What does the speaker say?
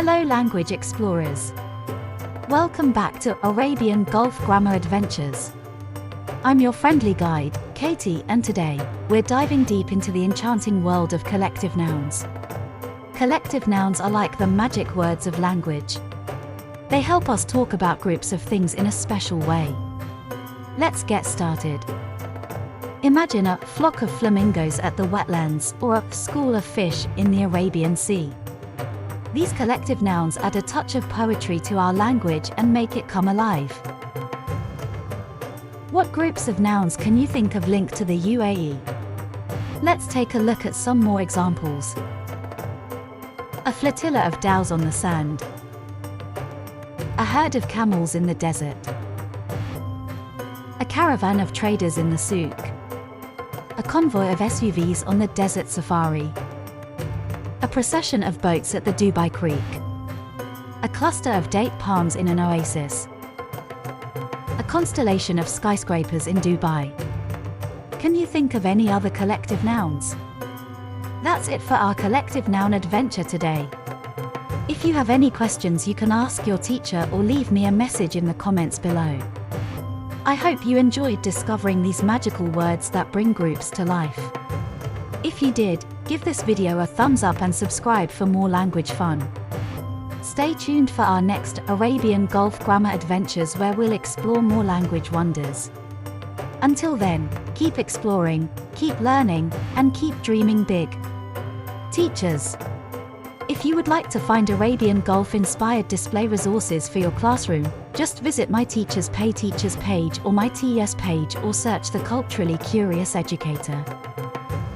Hello language explorers. Welcome back to Arabian Gulf Grammar Adventures. I'm your friendly guide, Katie, and today, we're diving deep into the enchanting world of collective nouns. Collective nouns are like the magic words of language. They help us talk about groups of things in a special way. Let's get started. Imagine a flock of flamingos at the wetlands or a school of fish in the Arabian Sea. These collective nouns add a touch of poetry to our language and make it come alive. What groups of nouns can you think of linked to the UAE? Let's take a look at some more examples. A flotilla of dhows on the sand. A herd of camels in the desert. A caravan of traders in the souk. A convoy of SUVs on the desert safari. A procession of boats at the Dubai Creek. A cluster of date palms in an oasis. A constellation of skyscrapers in Dubai. Can you think of any other collective nouns? That's it for our collective noun adventure today. If you have any questions, you can ask your teacher or leave me a message in the comments below. I hope you enjoyed discovering these magical words that bring groups to life. If you did, give this video a thumbs up and subscribe for more language fun. Stay tuned for our next Arabian Gulf Grammar Adventures, where we'll explore more language wonders. Until then, keep exploring, keep learning, and keep dreaming big. Teachers, if you would like to find Arabian Gulf-inspired display resources for your classroom, just visit my Teachers Pay Teachers page or my TES page, or search the Culturally Curious Educator.